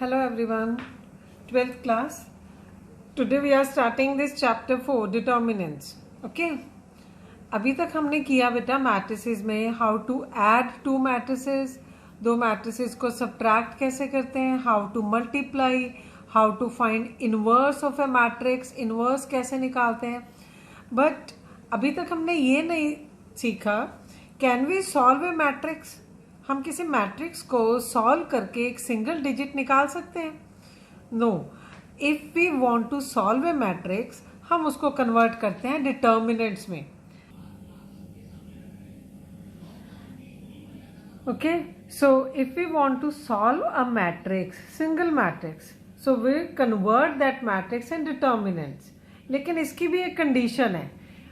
Hello everyone, 12th class. Today we are starting this chapter 4 determinants. Okay. अभी तक हमने किया बेटा मैट्रिसेस में how to add two matrices, दो मैट्रिसेस को सब्ट्रैक्ट कैसे करते हैं, how to multiply, how to find inverse of a matrix, inverse कैसे निकालते हैं. बट अभी तक हमने ये नहीं सीखा can we solve a matrix. हम किसी मैट्रिक्स को सॉल्व करके एक सिंगल डिजिट निकाल सकते हैं? No. If we want to solve a matrix हम उसको कन्वर्ट करते हैं डिटर्मिनेंट्स में. Okay, so if we want to solve a matrix, single matrix, so we convert that matrix in determinants. लेकिन इसकी भी एक कंडीशन है.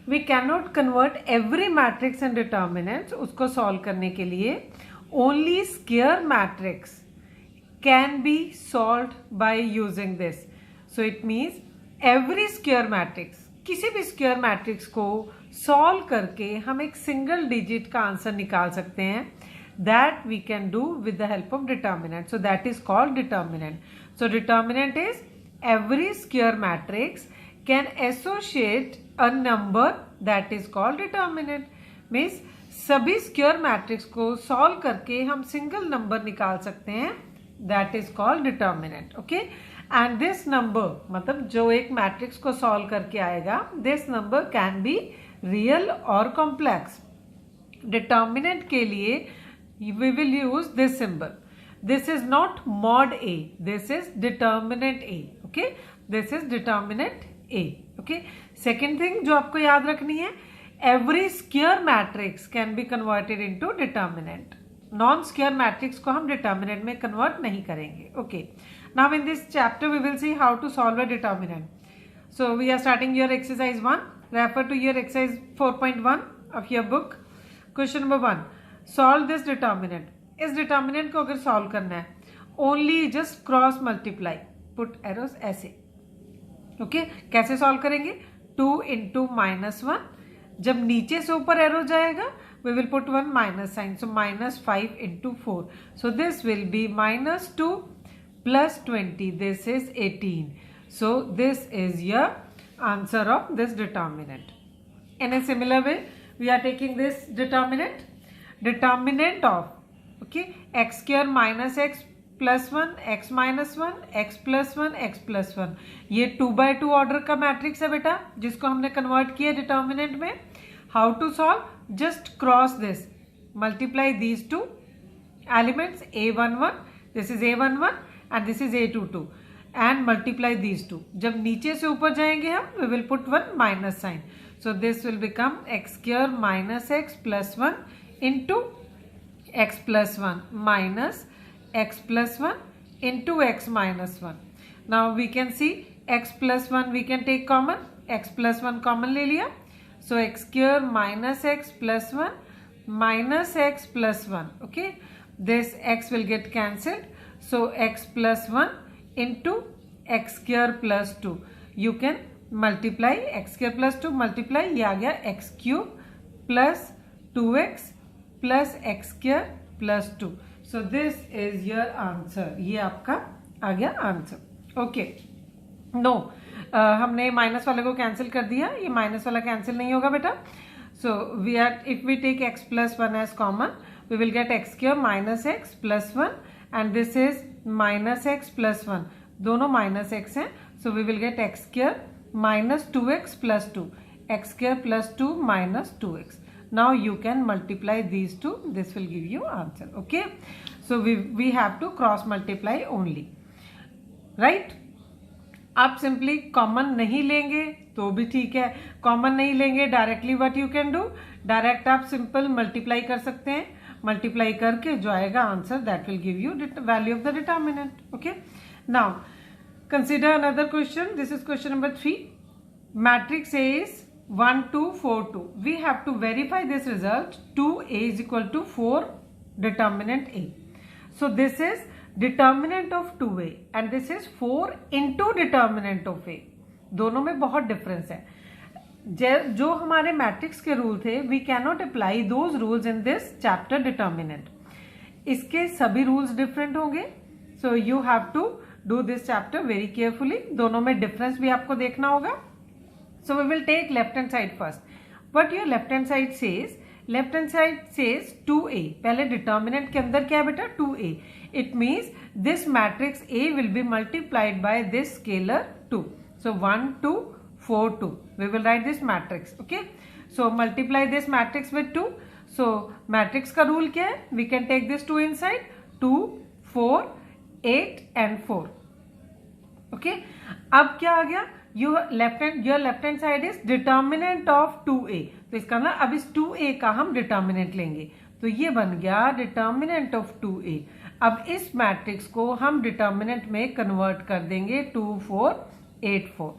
We cannot convert every matrix in determinants. उसको solve करने के लिए only square matrix can be solved by using this. So it means every square matrix, किसी भी square matrix को solve करके हम एक single digit का आंसर निकाल सकते हैं. That we can do with the help of determinant. So that is called determinant. So determinant is every square matrix can associate a number that is called determinant. Means सभी square matrix को solve करके हम single number निकाल सकते हैं. That is called determinant. Okay. And this number मतलब जो एक matrix को solve करके आएगा, this number can be real or complex. Determinant के लिए we will use this symbol. This is not mod A. This is determinant A. Okay. This is determinant A. Okay. Second thing जो आपको याद रखनी है, every square matrix can be converted into determinant. Non-square matrix को हम determinant में convert नहीं करेंगे. Okay. Now in this chapter we will see how to solve a determinant. So we are starting your exercise 1. Refer to your exercise 4.1 of your book. Question number 1. Solve this determinant. इस determinant को अगर solve करना है only just cross multiply, put arrows ऐसे. Okay. कैसे solve करेंगे? 2 into -1. जब नीचे से ऊपर एरो जाएगा we will put 1 minus sign. So -5 into 4. So this will be -2 plus 20. This is 18. So this is your answer of this determinant. In a similar way we are taking this determinant. Determinant of x square minus x plus 1, x minus 1, x plus 1, x plus 1. ये 2x2 order का matrix है बेटा जिसको हमने convert किया determinant में. How to solve? Just cross this, multiply these two elements a11, this is a11 and this is a22 and multiply these two. जब नीचे से ऊपर जाएंगे हम we will put 1 minus sign. So this will become x square minus x plus 1 into x plus 1 minus x plus 1 into x minus 1. Now we can see x plus 1 we can take common. x plus 1 common ले लिया. So x square minus x plus 1 minus x plus 1. Okay. This x will get cancelled. So x plus 1 into x square plus 2. You can multiply x square plus 2 multiply. ये आ गया x cube plus 2x plus x square plus 2. So this is your answer. ये आपका आ गया answer. Okay. No, हमने minus वाले को cancel कर दिया. ये माइनस वाला कैंसिल नहीं होगा बेटा. So we are if we take x plus 1 as common we will get x square minus x plus 1 and this is minus x plus 1. दोनों माइनस एक्स हैं. So we will get x square minus 2x plus 2. X square plus 2 minus 2x. Now you can multiply these two. This will give you answer. Okay. So we have to cross multiply only. Right? आप simply common नहीं लेंगे तो भी ठीक है. Common नहीं लेंगे directly what you can do, direct आप सिंपल मल्टीप्लाई कर सकते हैं. मल्टीप्लाई करके जो आएगा answer that will give you value of the determinant. Okay. Now consider another question. This is question number 3. Matrix is 1, 2, 4, 2. We have to verify this result. 2a is equal to 4 determinant a. So this is determinant of 2a and this is 4 into determinant of a. दोनों में बहुत difference है. जो हमारे matrix के rule थे we cannot apply those rules in this chapter determinant. इसके सभी रूल्स डिफरेंट होंगे. So you have to do this chapter very carefully. दोनों में डिफरेंस भी आपको देखना होगा. So we will take left hand side first. What your left hand side says, left hand side says 2a. पहले determinant के अंदर क्या है बेटा, 2a. It means this matrix A will be multiplied by this scalar 2. So 1 2 4 2. We will write this matrix. Okay. So multiply this matrix with 2. So matrix का rule क्या है? We can take this 2 inside. 2 4 8 and 4. Okay. अब क्या आ गया? Your left hand side is determinant of 2a. तो इसका ना अब इस 2a का हम determinant लेंगे. तो ये बन गया determinant of 2a. अब इस मैट्रिक्स को हम determinant में कन्वर्ट कर देंगे 2 4 8 4.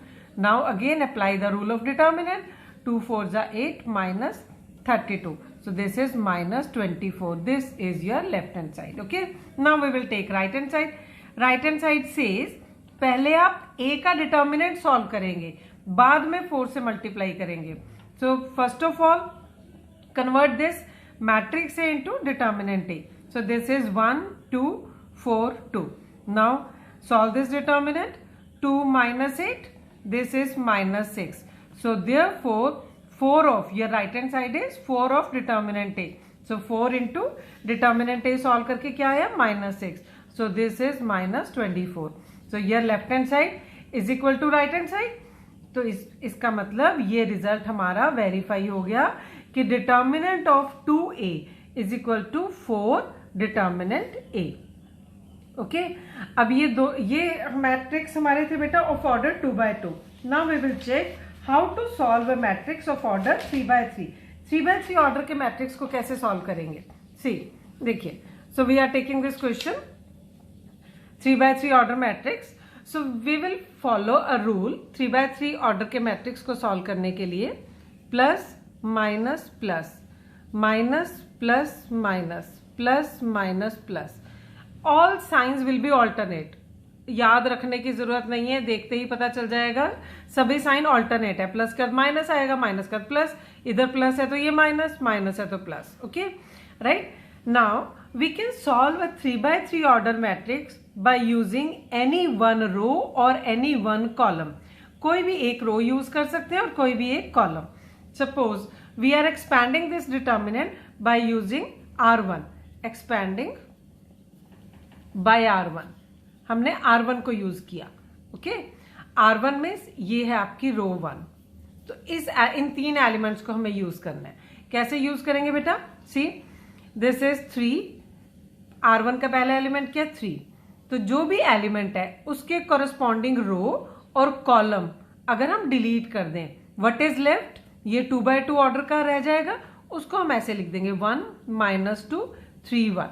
Now again apply the rule of determinant. 2 4s are 8 minus 32. So this is minus 24. This is your left hand side. Okay. Now we will take right hand side. Right hand side says पहले आप a का determinant solve करेंगे, बाद में 4 से multiply करेंगे. सो first of all convert this matrix A into determinant A. So this is 1 2 4 2. Now solve this determinant. 2 minus 8, this is minus 6. So therefore 4 of your right hand side is 4 of determinant A. So 4 into determinant A solve करके क्या आया, minus 6. So this is minus 24. So your left hand side is equal to right hand side. तो इसका मतलब ये result हमारा verify हो गया कि determinant of 2a is equal to 4 determinant a. Okay. अब ये मैट्रिक्स हमारे थे बेटा of order 2 by 2. Now we will check how to solve a matrix of order 3 by 3. 3 by 3 order के मैट्रिक्स को कैसे सॉल्व करेंगे. सी देखिए. So we are taking this question 3 by 3 order matrix. So we will follow a rule. 3 by 3 order के matrix को solve करने के लिए plus minus plus minus plus minus plus minus plus. All science will be alternate. याद रखने की जरूरत नहीं है, देखते ही पता चल जाएगा. सभी साइन ऑल्टरनेट है. प्लस का माइनस आएगा, माइनस का प्लस, इधर प्लस है तो ये माइनस, माइनस है तो plus. Okay right. Now we can solve a 3 by 3 order matrix by using any one row or any one column. कोई भी एक रो यूज कर सकते हैं और कोई भी एक column. Suppose we are expanding this determinant by using R1. Expanding by R1. हमने R1 को यूज किया. ओके. R1 में ये है आपकी रो 1. तो इन 3 एलिमेंट्स को हमें यूज करना है. कैसे यूज करेंगे बेटा. See this is 3. R1 का पहला एलिमेंट क्या, 3. तो जो भी एलिमेंट है उसके कॉरस्पॉन्डिंग रो और कॉलम अगर हम डिलीट कर दें, व्हाट इज लेफ्ट, ये 2 by 2 ऑर्डर का रह जाएगा. उसको हम ऐसे लिख देंगे 1 - 2 3 1.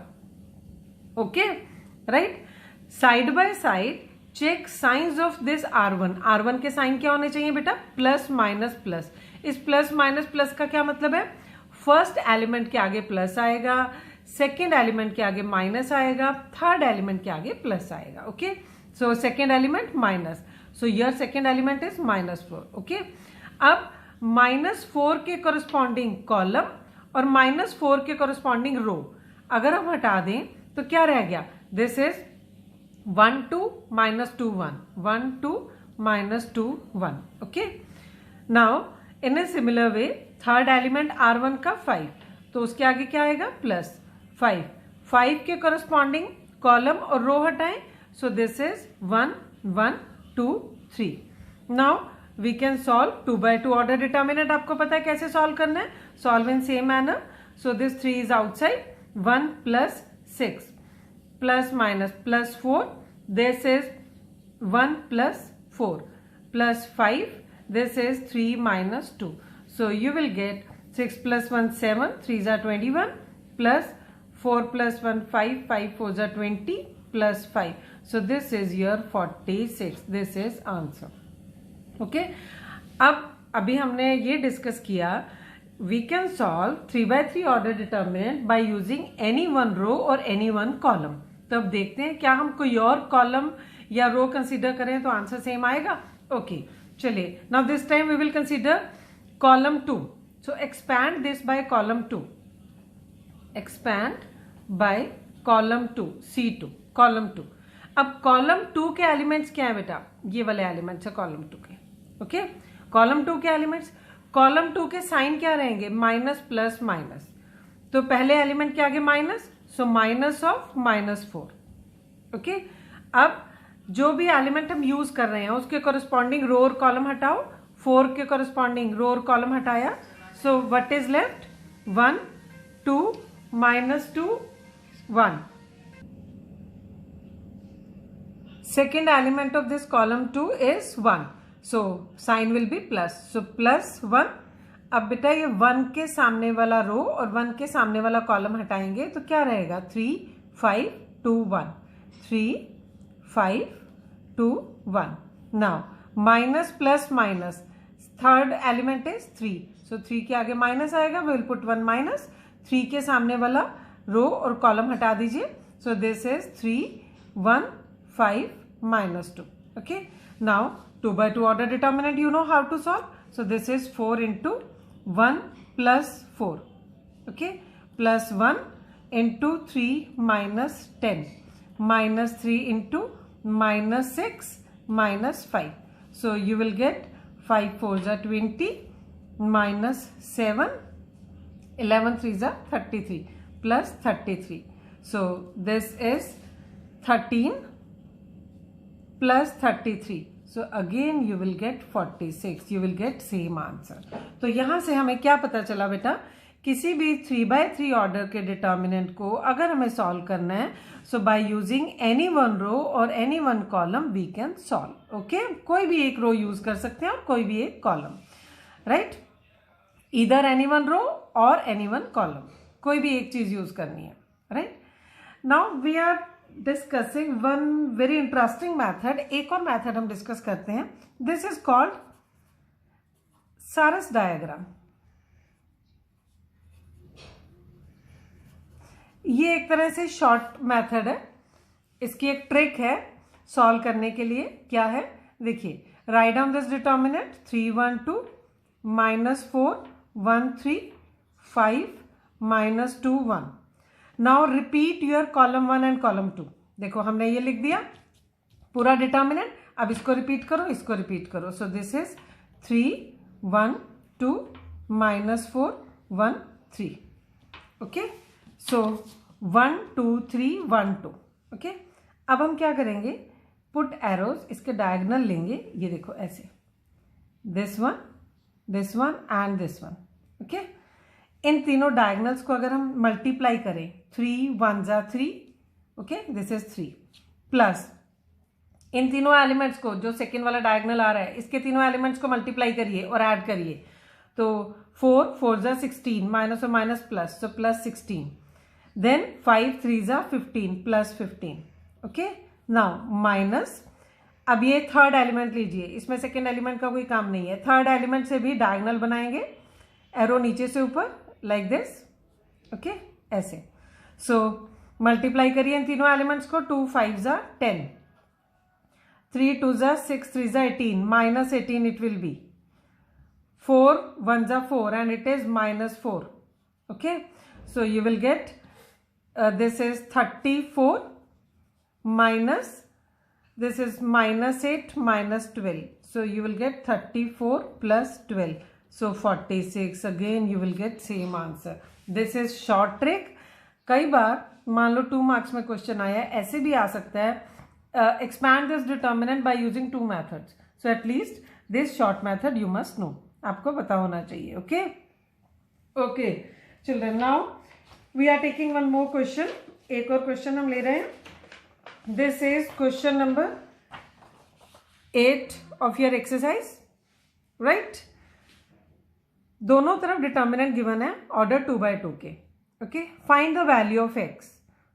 Okay right. Side by side check signs of this R1. R1 के साइन क्या होने चाहिए बेटा, प्लस माइनस प्लस. इस प्लस माइनस प्लस का क्या मतलब है, फर्स्ट एलिमेंट के आगे प्लस आएगा, सेकेंड एलिमेंट के आगे माइनस आएगा, थर्ड एलिमेंट के आगे प्लस आएगा. Okay. So second element minus, so your second element is -4. Okay. अब -4 के कॉरस्पॉन्डिंग कॉलम और -4 के कॉरस्पॉन्डिंग रो अगर हम हटा दें तो क्या रह गया, this is 1 2 -2 1 1 2 -2 1. Okay. Now in a similar way third element R1 का 5, तो उसके आगे क्या आएगा, प्लस 5. 5 के कॉरस्पॉन्डिंग कॉलम और रो हटाएं. So this is 1 1 2 3. Now we can solve 2 by 2 order determinant. आपको पता है कैसे सॉल्व करना है, solve in same manner. So this 3 is outside. 1 + 6 plus minus plus 4. This is 1 + 4 plus 5. This is 3 - 2. So you will get 6 + 1 7, 3s are 21, plus 4 + 1 5, 5 4s are 20, plus 5. So this is your 46. This is answer. Okay. अब अभी हमने ये discuss किया, we can solve 3 by 3 order determinant by using any one row or any one column. तो अब देखते हैं क्या हम कोई और कॉलम या रो कंसीडर करें तो आंसर सेम आएगा. ओके चलिए. Now this time we will consider column 2. So expand this by column 2. Expand by column 2, C2, column 2. अब कॉलम 2 के एलिमेंट्स क्या है बेटा, ये वाले एलिमेंट्स है कॉलम 2 के। ओके, कॉलम 2 के एलिमेंट्स, कॉलम 2 के साइन क्या रहेंगे, माइनस प्लस माइनस। तो पहले एलिमेंट के आगे minus, so minus of -4। Okay, अब जो भी एलिमेंट हम यूज कर रहे हैं उसके कोरस्पॉन्डिंग रो और कॉलम हटाओ। 4 के कोरस्पॉन्डिंग रो और कॉलम हटाया, so what is left, 1 2 -2 1। Second element of this column 2 is 1, so sign will be plus, so +1। अब बेटा ये 1 के सामने वाला रो और 1 के सामने वाला कॉलम हटाएंगे तो क्या रहेगा, 3 5 2 1, 3 5 2 1। Now minus plus minus, third element is 3, सो 3 के आगे माइनस आएगा, विल पुट 1 माइनस, 3 के सामने वाला रो और कॉलम हटा दीजिए, सो this is 3 1 5 -2। okay, now 2 by 2 order determinant you know how to solve, so this is 4 into 1 plus 4, okay, plus 1 into 3 minus 10 minus 3 into minus 6 minus 5, so you will get 5 4s are 20 minus 7 11 3s are 33 plus 33, so this is 13 plus 33, so again you will get 46, you will get same answer। तो यहां से हमें क्या पता चला बेटा, किसी भी 3/3 ऑर्डर के डिटर्मिनेंट को अगर हमें सॉल्व करना है, so by using any one row और any one column we can solve. Okay, कोई भी एक रो यूज कर सकते हैं और कोई भी एक कॉलम, राइट, इधर एनी वन रो और एनी वन कॉलम, कोई भी एक चीज यूज करनी है, right. Now we are discussing one very interesting method, एक और मैथड हम डिस्कस करते हैं, this is called Sarrus diagram. ये एक तरह से शॉर्ट मेथड है, इसकी एक ट्रिक है सॉल्व करने के लिए। क्या है, देखिए, write down this determinant 3 1 2 -4 1 3 5 -2 1। Now repeat your column 1 and column 2। देखो हमने ये लिख दिया पूरा डिटर्मिनेंट, अब इसको रिपीट करो, इसको रिपीट करो, सो this is 3 1 2 -4 1 3। Okay, so 1 2 3 1 2। Okay, अब हम क्या करेंगे, पुट एरोज, इसके डायगोनल लेंगे, ये देखो ऐसे, this one and this one. Okay, इन तीनों डायगोनल्स को अगर हम मल्टीप्लाई करें, 3 1 जा 3, ओके, दिस इज 3, प्लस इन तीनों एलिमेंट्स को, जो सेकेंड वाला डायगोनल आ रहा है, इसके तीनों एलिमेंट्स को मल्टीप्लाई करिए और ऐड करिए, तो 4 4 जा 16, माइनस और minus plus, so plus 16, then 5 3 जा 15 प्लस 15। ओके, नाउ माइनस, अब ये थर्ड एलिमेंट लीजिए, इसमें सेकेंड एलिमेंट का कोई काम नहीं है, थर्ड एलिमेंट से भी डायगोनल बनाएंगे, एरो नीचे से ऊपर लाइक दिस। ओके, ऐसे, सो मल्टीप्लाई करिए इन तीनों एलिमेंट्स को, 2 5 जा 10, 3 2 जा 6 3 जा 18, माइनस 18 इट विल बी, 4 1 जा 4 and it is -4। Okay, so you will get this is 34 minus, this is -8 minus 12, so you will get 34 plus 12, so 46, again you will get same answer। this is short trick। कई बार मान लो 2 marks में question आया है, ऐसे भी आ सकता है, expand this determinant by using 2 methods, so at least this short method you must know, आपको पता होना चाहिए। Okay okay children, now we are taking one more question, एक और क्वेश्चन हम ले रहे हैं, this is question number 8 of your exercise, right। दोनों तरफ डिटर्मिनेंट गिवन है ऑर्डर 2 by 2 के। Okay, find the value of x।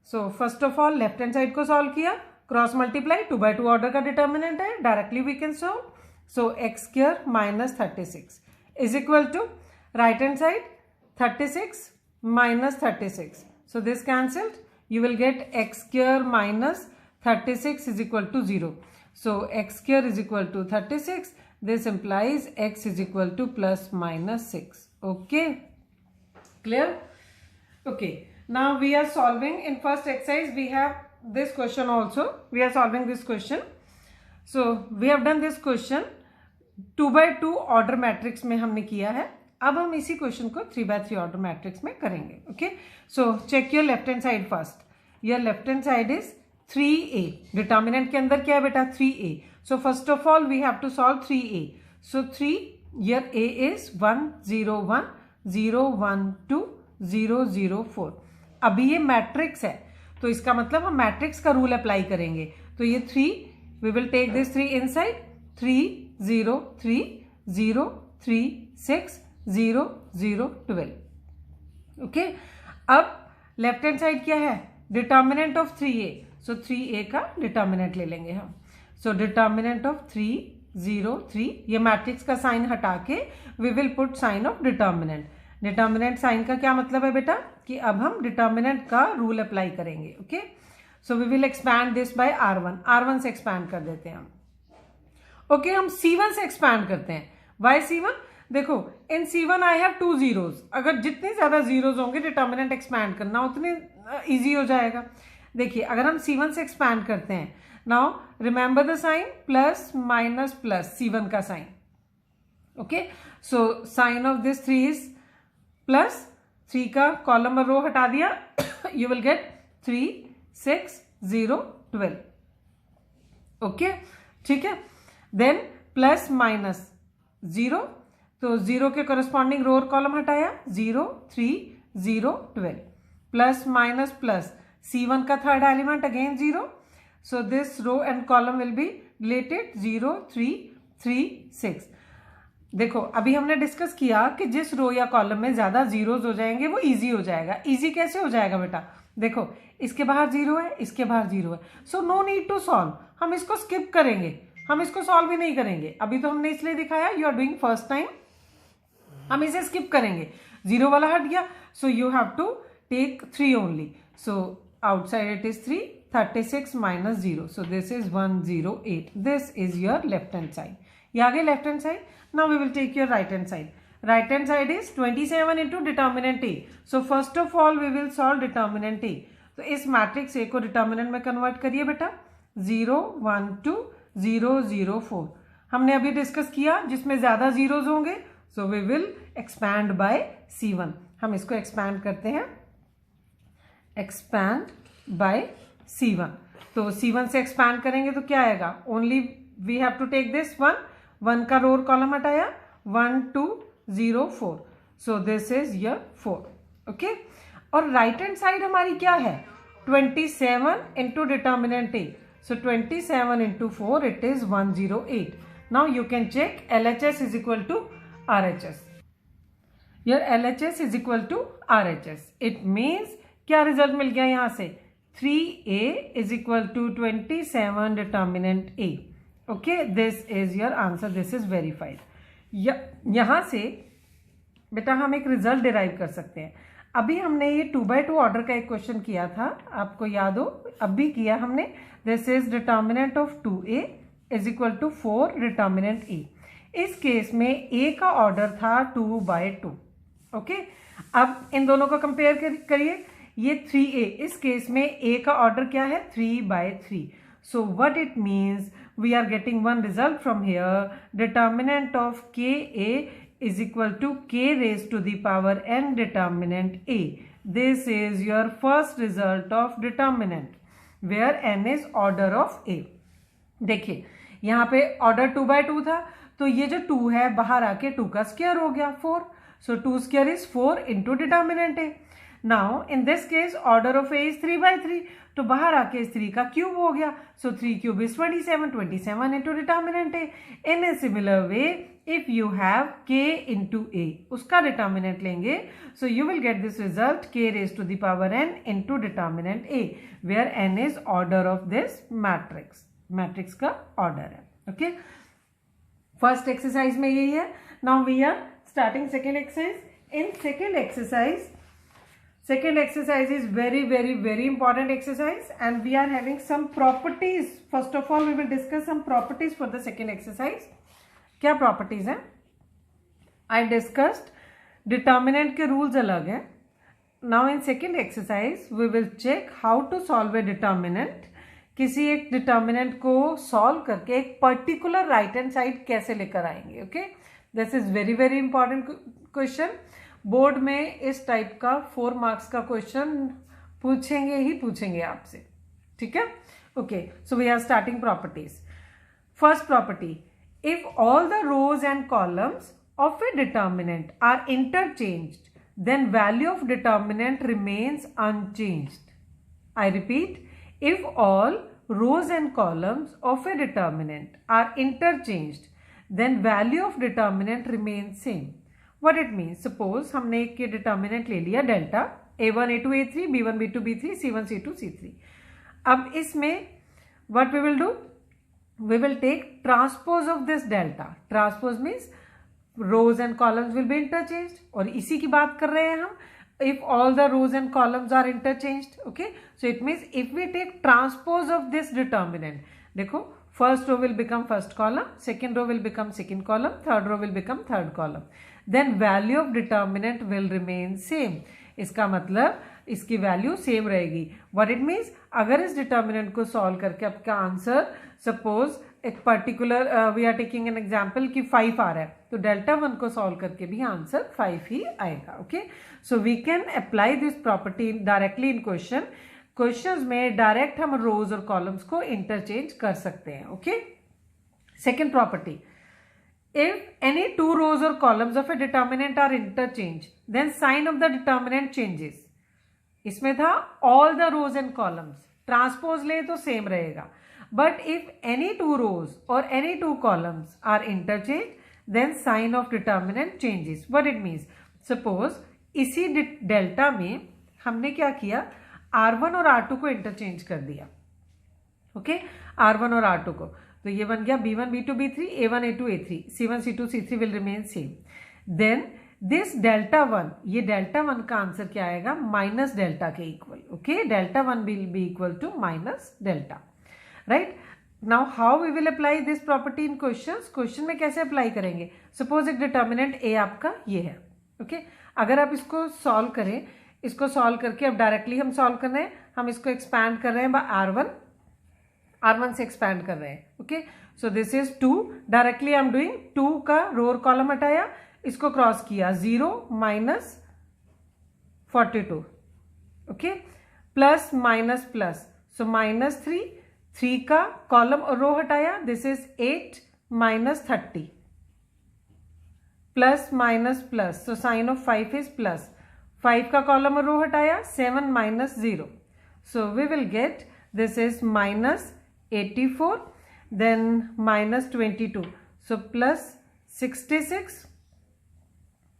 So first of all left hand side को सॉल्व किया, क्रॉस मल्टीप्लाई, 2 by 2 ऑर्डर का डिटर्मिनेंट है, directly we can solve, so x square minus 36 is equal to right hand side 36 minus 36, so this cancelled, you will get x square minus 36 is equal to 0, so x square is equal to 36, this implies x is equal to plus minus 6। okay, clear? Okay, now we are solving in first exercise, we have this question also. We are solving this question. So we have done this question 2x2 order matrix में हमने किया है. अब हम इसी question को 3x3 order matrix में करेंगे. Okay, so check your left hand side first. Your left hand side is 3a. Determinant के अंदर क्या है बेटा? 3a. So first of all we have to solve 3a. So 3, your a is 1 0 1 0 1 2 0 0 4. अभी ये matrix है तो इसका मतलब हम मैट्रिक्स का रूल अप्लाई करेंगे. तो ये 3, we will take this 3 inside. 3 0 3 0 3 6 0 0 12. Okay, अब लेफ्ट हैंड साइड क्या है? Determinant of 3a. So 3a का डिटर्मिनेंट ले लेंगे हम. सो डिटर्मिनेंट ऑफ 3 0 3, ये मैट्रिक्स का साइन हटा के we will put sign of determinant. Determinant sign का क्या मतलब है बेटा? कि अब हम डिटर्मिनेंट का रूल अप्लाई करेंगे. Okay, so we will expand this by r1. r1 से एक्सपैंड कर देते हैं हम. ओके, हम c1 से एक्सपैंड करते हैं. Y c1? देखो, इन c1 आई हैव 2 zeros. अगर जितने ज्यादा जीरोज होंगे डिटर्मिनेंट एक्सपैंड करना उतने इजी हो जाएगा. देखिए, अगर हम c1 से एक्सपैंड करते हैं, now remember the sign, plus minus plus c1 का sign. Okay, so sign of this 3 is plus. 3 का कॉलम और रो हटा दिया, यू विल गेट 3 6 0 12. ओके, ठीक है. देन प्लस माइनस 0, तो 0 के करस्पॉन्डिंग रो और कॉलम हटाया, 0 3 0 12. प्लस माइनस प्लस, c1 का third element again 0. So this row and column will be related 0 3 3 6. देखो, अभी हमने डिस्कस किया कि जिस रो या कॉलम में ज्यादा जीरोज हो जाएंगे वो इजी हो जाएगा. इजी कैसे हो जाएगा बेटा? देखो, इसके बाहर 0 है, इसके बाहर 0 है. So no need to solve. हम इसको स्किप करेंगे, हम इसको सॉल्व भी नहीं करेंगे. अभी तो हमने इसलिए दिखाया, you are doing first time. हम इसे स्किप करेंगे. 0 वाला हट गया, so you have to take 3 only. So outside it is 3. 36 minus 0. So this is 108. This is your left hand side. ये आ गए left hand side. Now we will take your right hand side. Right hand side is 27 into determinant A. So first of all we will solve determinant A. तो इस matrix A को determinant में convert करिए बेटा. 0 1 2 0 0 4 हमने अभी discuss किया, जिसमें ज्यादा जीरोज होंगे so we will expand by c1. हम इसको एक्सपैंड करते हैं, एक्सपैंड बाय c1. तो c1 से एक्सपैंड करेंगे तो क्या आएगा? Only we have to take this 1 का रो कॉलम हटाया, 1 2 0 4. So this is your 4. Okay, और राइट हैंड साइड हमारी क्या है? 27 into determinant A. So 27 into 4 it is 108. Now you can check LHS is equal to RHS. Your LHS is equal to RHS. It means क्या result मिल गया यहां से? 3a is equal to 27 determinant a. Okay, this is your answer. This is verified. यहां से बेटा हम एक रिजल्ट डिराइव कर सकते हैं. अभी हमने ये 2x2 ऑर्डर का एक क्वेश्चन किया था, आपको याद हो? अब भी किया हमने. This is determinant of 2a is equal to 4 determinant a. इस केस में a का ऑर्डर था 2x2. ओके, अब इन दोनों को कंपेयर करिए. ये 3a, इस केस में a का ऑर्डर क्या है? 3/3. So what it means, we are getting one result from here. Determinant of ka is equal to k raised to the power n determinant a. This is your first result of determinant where n is order of a. देखिए, यहाँ पे order 2/2 था, तो ये जो 2 है बाहर आके 2 का स्क्वायर हो गया 4. सो 2 square is 4 into determinant A. Now in this case order of A is 3/3, तो बाहर आके इस 3 का क्यूब हो गया. So 3 cube is 27 into determinant A. In a similar way if you have k into A, उसका डिटर्मिनेंट लेंगे, so you will get this result k raise to the power n into determinant A, where n is order of this matrix. Matrix का order है. Okay, first exercise में यही है. Now we are starting second exercise. In second exercise is very important exercise, and we are having some properties. First of all we will discuss some properties for the second exercise. क्या properties हैं? I discussed determinant के rules अलग हैं, now in second exercise we will check how to solve a determinant. किसी एक determinant को solve करके एक पर्टिकुलर राइट हैंड साइड कैसे लेकर आएंगे. Okay, this is very very important question. Board में इस टाइप का 4 मार्क्स का क्वेश्चन पूछेंगे आपसे. ठीक है. Okay, so we are starting properties. First property, if all the rows and columns of a determinant are interchanged, then value of determinant remains unchanged. I repeat, if all rows and columns of a determinant are interchanged, then value of determinant remains same. What it means? Suppose हमने एक determinant ले लिया delta a1 a2 a3 b1 b2 b3 c1 c2 c3. अब इसमें what we will do? We will take transpose of this delta. Transpose means rows and columns will be interchanged. और इसी की बात कर रहे हैं हम. If all the rows and columns are interchanged, okay, so it means if we take transpose of this determinant, देखो first row will become first column, second row will become second column, third row will become third column, then value of determinant will remain same. इसका मतलब इसकी value same रहेगी. What it means, अगर इस determinant को solve करके आपका answer suppose एक particular we are taking an example कि 5 आ रहा है, तो डेल्टा 1 को सॉल्व करके भी आंसर 5 ही आएगा. Okay, so we can apply this property directly in questions में डायरेक्ट हम रोज और कॉलम्स को इंटरचेंज कर सकते हैं. Okay, second property, if any 2 rows or columns of a determinant are interchanged, then sign of the determinant changes. इसमें था all the rows and columns, transpose ले तो सेम रहेगा. But if any 2 rows or any 2 columns are interchanged, then sign of determinant changes. What it means? Suppose इसी delta में हमने क्या किया, R1 और R2 को इंटरचेंज कर दिया. ओके, R1 और R2 को, तो ये बन गया b1 b2 b3 a1 a2 a3 c1 c2 c3 will remain same. Then this delta 1, ये delta 1 का आंसर क्या आएगा, माइनस डेल्टा के equal. Okay, delta 1 will be equal to minus delta. Right. Now how we will apply this property in question में कैसे apply करेंगे. Suppose एक determinant ए आपका ये है. ओके, अगर आप इसको सॉल्व करें, इसको सॉल्व करके अब डायरेक्टली हम सॉल्व कर रहे हैं, हम इसको एक्सपैंड कर रहे हैं बाय R1 से एक्सपैंड कर रहे हैं. Okay, so this is 2. Directly I am doing 2 का रो और कॉलम हटाया, इसको क्रॉस किया 0 minus 42. Okay, plus minus plus, so minus 3 का कॉलम और रो हटाया, this is 8 minus 30, plus minus plus, so sign of 5 is plus. 5 का कॉलम और रो हटाया, 7 minus 0, so we will get this is minus 84, then minus 22, so plus 66,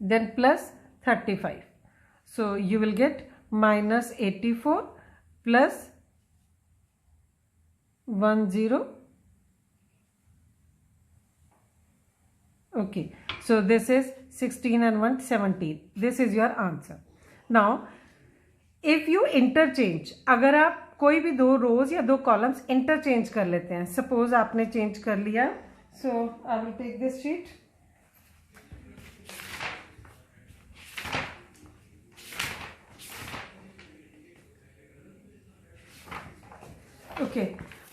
then plus 35, so you will get minus 84 plus 10. Okay, so this is 16 and 1 17. This is your answer. Now if you interchange, अगर आप कोई भी 2 रोज या 2 columns interchange कर लेते हैं, suppose आपने change कर लिया, so I will take this sheet. Okay,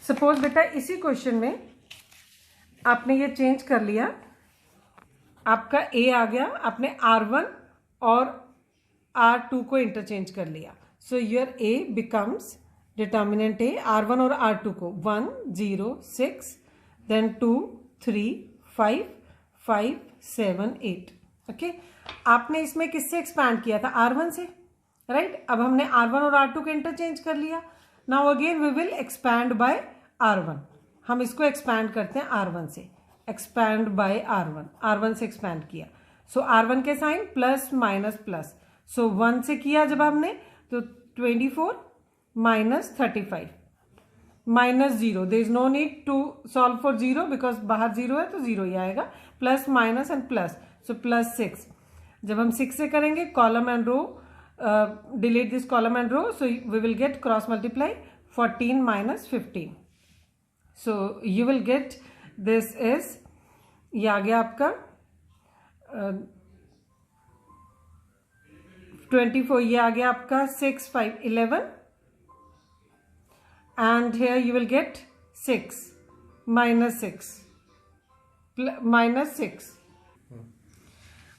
suppose बेटा इसी क्वेश्चन में आपने ये चेंज कर लिया, आपका ए आ गया, आपने R1 और R2 को इंटरचेंज कर लिया, so your A becomes determinant A R1 और R2 को 1 0 6 देन 2 3 5 5 7 8. ओके, आपने इसमें किससे एक्सपैंड किया था, R1 से. राइट, अब हमने R1 और R2 को इंटरचेंज कर लिया. Now again we will expand by R1. हम इसको एक्सपैंड करते हैं R1 से, एक्सपैंड बाय R1 से एक्सपैंड किया, सो R1 के साइन प्लस माइनस प्लस, सो 1 से किया जब हमने, तो 24 minus 35 minus 0, there is no need to solve for 0 because बाहर 0 है तो 0 ही आएगा, plus minus and plus, so plus 6. जब हम 6 से करेंगे column and row, delete this column and row, so we will get cross multiply 14 minus 15, so you will get this is, ये आ गया आपका 24 ये आ गया आपका 6 5 11 and here you will get 6 minus 6 minus 6.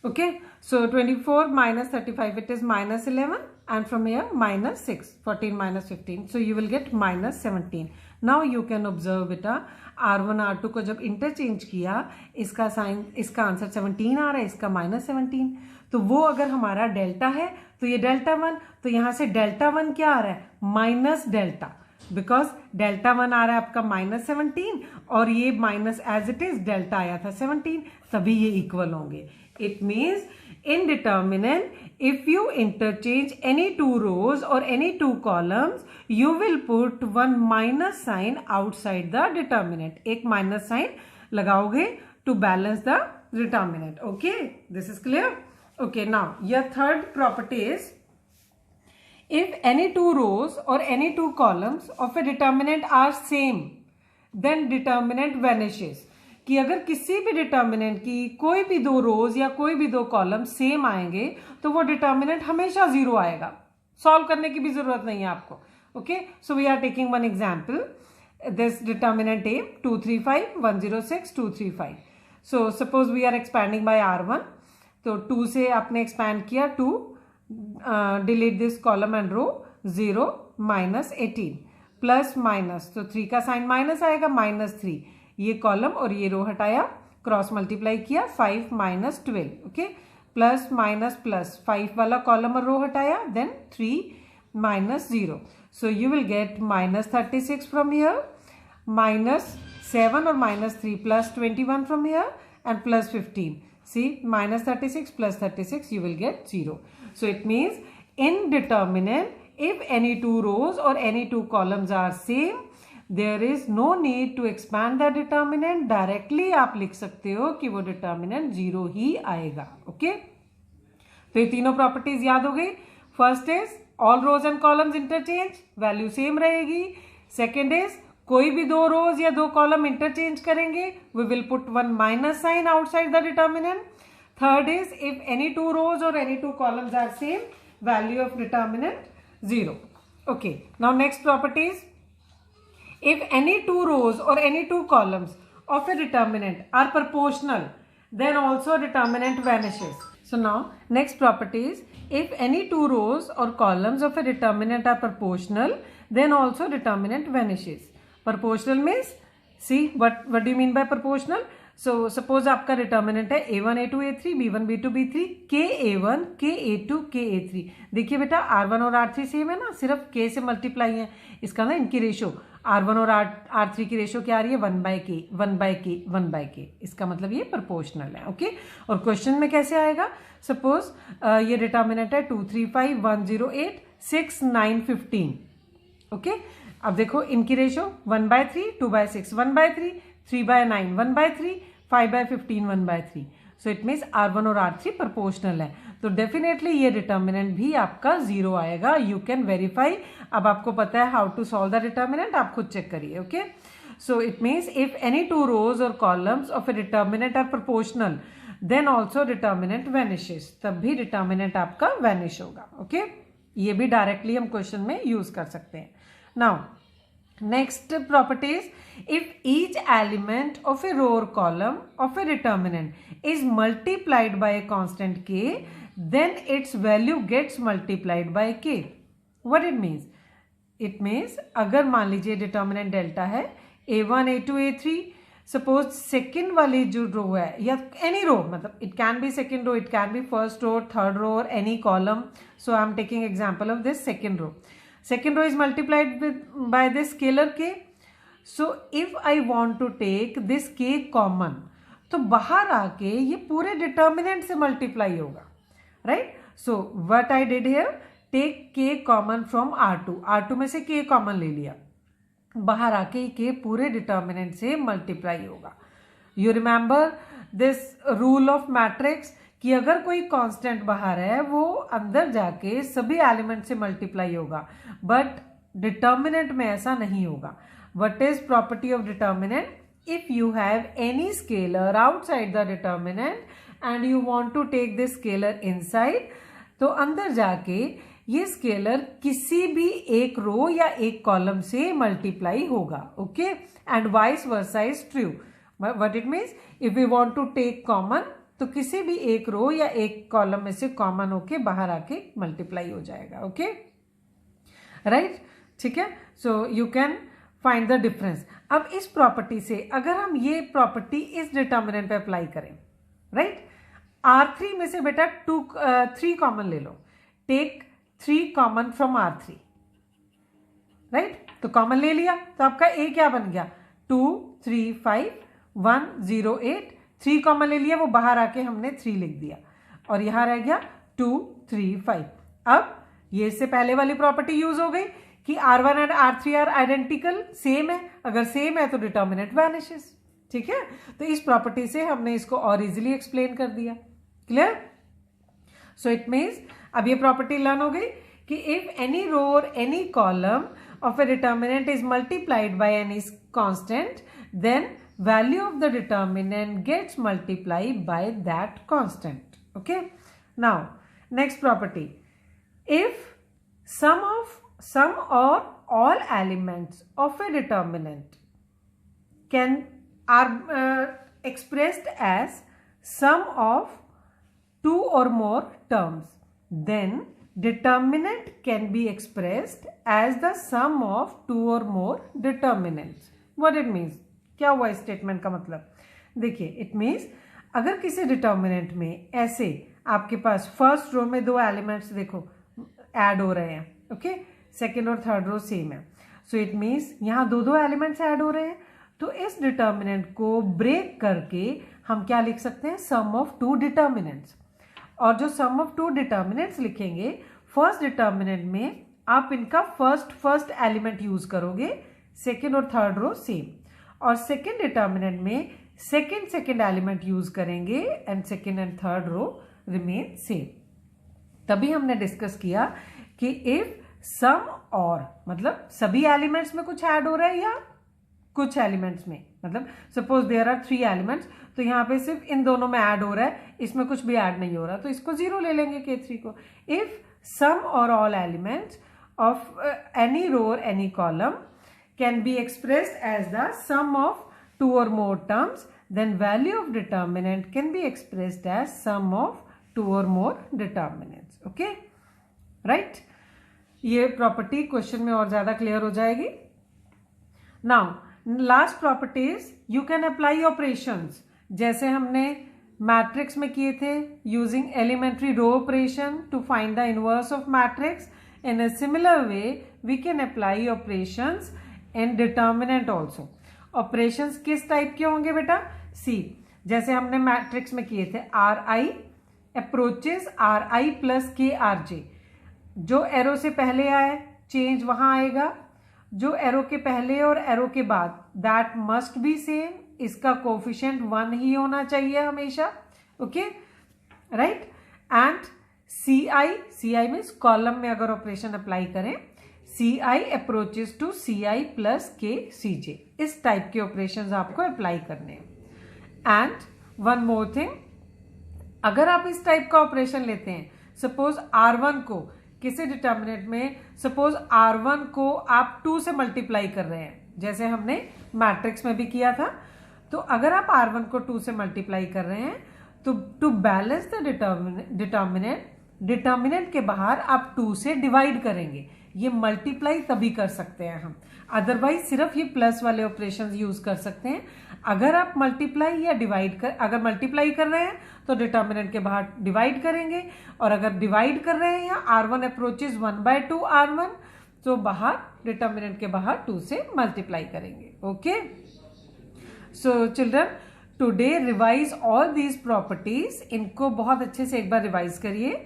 Okay, so 24 minus 35 it is minus 11 and from here minus 6 14 minus 15 so you will get minus 17. Now you can observe बेटा R1 R2 को जब इंटरचेंज किया इसका साइन इसका answer 17 आ रहा है इसका minus 17 तो वो अगर हमारा डेल्टा है तो ये डेल्टा 1 तो यहाँ से डेल्टा 1 क्या आ रहा है माइनस डेल्टा बिकॉज डेल्टा 1 आ रहा है आपका माइनस 17 और ये minus as it is delta आया था 17 तभी ये इक्वल होंगे. It means in determinant if you interchange any two rows or any two columns you will put one minus sign outside the determinant. एक minus sign लगाओगे to balance the determinant. Okay, this is clear. Okay, now your third property is if any two rows or any two columns of a determinant are same then determinant vanishes. कि अगर किसी भी determinant की कोई भी दो rows या कोई भी दो कॉलम सेम आएंगे तो वो डिटर्मिनेंट हमेशा जीरो आएगा. सॉल्व करने की भी जरूरत नहीं है आपको. Okay, so we are taking one example. This determinant A 2 3 5 1 0 6 2 3 5. So suppose we are expanding by R1. तो 2 से आपने एक्सपैंड किया 2 delete this column and row 0 minus 18 plus minus तो 3 का साइन माइनस आएगा माइनस 3 ये कॉलम और ये रो हटाया क्रॉस मल्टीप्लाई किया 5 minus 12. Okay, plus minus plus 5 वाला कॉलम और रो हटाया then 3 minus 0 so you will get minus 36 from here minus 7 और minus 3 plus 21 from here and plus 15. See minus 36 plus 36 you will get 0. So it means in determinant if any two rows or any two columns are same there is no need to expand the determinant. Directly आप लिख सकते हो कि वो determinant 0 ही आएगा. Okay, तो ये तीनों प्रॉपर्टीज याद हो गई. First is all rows and columns interchange value same रहेगी. सेकेंड इज कोई भी दो रोज या दो कॉलम इंटरचेंज करेंगे we will put one minus sign outside the determinant. Third is if any two rows और any two columns are same value of determinant 0. Okay, now next properties. If any two rows or any two columns of a determinant are proportional, then also determinant vanishes. So now next property is if any two rows or columns of a determinant are proportional, then also determinant vanishes. Proportional means, see what do you mean by proportional? So suppose आपका determinant है A1 A2 A3 B1 B2 B3 K A1 K A2 K A3. देखिए बेटा R1 और R3 same है ना, सिर्फ K से multiply है. इसका ना इनकी रेशो R1 और R3 की रेशो क्या आ रही है 1 by K 1 by K 1 by K. इसका मतलब ये प्रोपोर्शनल है. ओके, और क्वेश्चन में कैसे आएगा. सपोज ये डिटर्मिनेंट है 2 3 5 1 0 8 6 9 15. ओके, अब देखो इनकी ratio 1 by 3 2 by 6 1 by 3 3 by 9 1 by 3 5 by 15 1 by 3. So it means R1 और R3 प्रोपोर्शनल है तो डेफिनेटली ये डिटर्मिनेंट भी आपका 0 आएगा. You can verify. अब आपको पता है how to solve the determinant, आप खुद चेक करिए. Okay, so it means if any two rows और columns of a determinant are proportional then also determinant vanishes. तब भी डिटर्मिनेंट आपका वेनिश होगा. ओके, ये भी डायरेक्टली हम क्वेश्चन में यूज कर सकते हैं. Now next property is if each element of a row or column of a determinant is multiplied by a constant k then its value gets multiplied by k. What it means? It means अगर मान लीजिए determinant delta है A1 A2 A3 suppose second वाली जो रो है या any row मतलब it can be second row it can be first row third row और any column. So I am taking example of this second row. Second row is multiplied by this scalar k. So if I want to take this k common, तो बाहर आके ये पूरे determinant से multiply होगा. Right, so what I did here take k common from R2. R2 में से k common ले लिया, बाहर आके k पूरे डिटर्मिनेंट से मल्टीप्लाई होगा. You remember this rule of matrix कि अगर कोई कांस्टेंट बाहर है वो अंदर जाके सभी एलिमेंट से मल्टीप्लाई होगा बट डिटर्मिनेंट में ऐसा नहीं होगा. What is property of determinant? If you have any scalar outside the determinant and you want to take this scalar inside तो अंदर जाके ये स्केलर किसी भी एक रो या एक कॉलम से मल्टीप्लाई होगा, okay, and vice versa is true. What it means, if we want to take common, तो किसी भी एक रो या एक कॉलम में से कॉमन होके बाहर आके मल्टीप्लाई हो जाएगा, ओके, राइट. ठीक है, so you can find the difference. अब इस प्रॉपर्टी से अगर हम ये प्रॉपर्टी इस डिटर्मिनेंट पे अप्लाई करें, राइट, R3 में से बेटा 3 कॉमन ले लो. Take 3 common from R3, right. तो कॉमन ले लिया तो आपका A क्या बन गया, 2 3 5 1 0 8. 3 कॉमन ले लिया, वो बाहर आके हमने 3 लिख दिया और यहां रह गया 2 3 5. अब ये इससे पहले वाली प्रॉपर्टी यूज हो गई कि R1 and R3 are identical, same है. अगर सेम है तो डिटर्मिनेंट वैनिशेस. ठीक है, तो इस प्रॉपर्टी से हमने इसको और इजीली एक्सप्लेन कर दिया. क्लियर? सो इट मीन्स अब ये प्रॉपर्टी लर्न हो गई कि इफ एनी रो और any column of a determinant is multiplied by any constant, then value of the determinant gets multiplied by that constant. Okay, now next property, if some or all elements of a determinant are expressed as sum of 2 or more terms, then determinant can be expressed as the sum of 2 or more determinants. What it means, क्या हुआ इस statement का मतलब, देखिए, it means अगर किसी determinant में ऐसे आपके पास फर्स्ट रो में 2 एलिमेंट्स देखो ऐड हो रहे हैं, ओके, सेकेंड और थर्ड रो सेम है, सो इट मीन्स यहाँ 2 एलिमेंट्स ऐड हो रहे हैं. तो इस डिटर्मिनेंट को ब्रेक करके हम क्या लिख सकते हैं, सम ऑफ 2 डिटर्मिनेंट्स. और जो सम ऑफ 2 डिटर्मिनेंट्स लिखेंगे, फर्स्ट डिटर्मिनेंट में आप इनका फर्स्ट एलिमेंट यूज करोगे, सेकेंड और थर्ड रो सेम, और सेकेंड डिटर्मिनेंट में सेकेंड एलिमेंट यूज करेंगे and second and third row remain same. तभी हमने डिस्कस किया कि इफ सम और मतलब सभी एलिमेंट्स में कुछ ऐड हो रहा है या कुछ एलिमेंट्स में, मतलब सपोज देयर आर 3 एलिमेंट्स, तो यहाँ पे सिर्फ इन दोनों में ऐड हो रहा है, इसमें कुछ भी ऐड नहीं हो रहा, तो इसको 0 ले लेंगे K3 को. इफ सम और all elements of any row और any column can be expressed as the sum of 2 or more terms, then value of determinant can be expressed as sum of 2 or more determinants. Okay, right? ये property question में और ज्यादा clear हो जाएगी. Now last property is you can apply operations, जैसे हमने matrix में किए थे, using elementary row operation to find the inverse of matrix. In a similar way we can apply operations and determinant also. Operations किस type के होंगे बेटा, सी, जैसे हमने मैट्रिक्स में किए थे, RI approaches RI plus KRJ. जो एरो से पहले आए चेंज वहां आएगा, जो एरो के पहले और एरो के बाद दैट मस्ट बी सेम, इसका कोफिशिएंट 1 ही होना चाहिए हमेशा, okay, right. And CI means column में अगर ऑपरेशन अप्लाई करें, CI approaches to CI plus KCJ. इस टाइप के ऑपरेशंस आपको अप्लाई करने हैं. एंड वन मोर थिंग, अगर आप इस टाइप का ऑपरेशन लेते हैं, सपोज R1 को किसी डिटर्मिनेंट में, सपोज R1 को आप 2 से मल्टीप्लाई कर रहे हैं, जैसे हमने मैट्रिक्स में भी किया था, तो अगर आप R1 को 2 से मल्टीप्लाई कर रहे हैं, तो टू बैलेंस द डिटर्मिनेंट के बाहर आप 2 से डिवाइड करेंगे. ये मल्टीप्लाई तभी कर सकते हैं हम, अदरवाइज सिर्फ ये प्लस वाले ऑपरेशंस यूज कर सकते हैं. अगर आप मल्टीप्लाई या डिवाइड अगर मल्टीप्लाई कर रहे हैं तो डिटर्मिनेंट के बाहर डिवाइड करेंगे, और अगर डिवाइड कर रहे हैं या R1 अप्रोचेस 1/2 R1, तो बाहर डिटर्मिनेंट के बाहर 2 से मल्टीप्लाई करेंगे. Okay, so children, today revise all these properties. इनको बहुत अच्छे से एक बार रिवाइज करिए,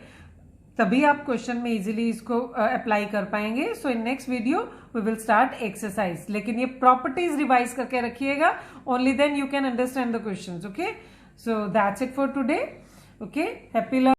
तभी आप क्वेश्चन में इजीली इसको अप्लाई कर पाएंगे. So in next video we will start exercise. लेकिन ये प्रॉपर्टीज रिवाइज करके रखिएगा, only then you can understand the questions. Okay, so that's it for today. Okay, happy learning.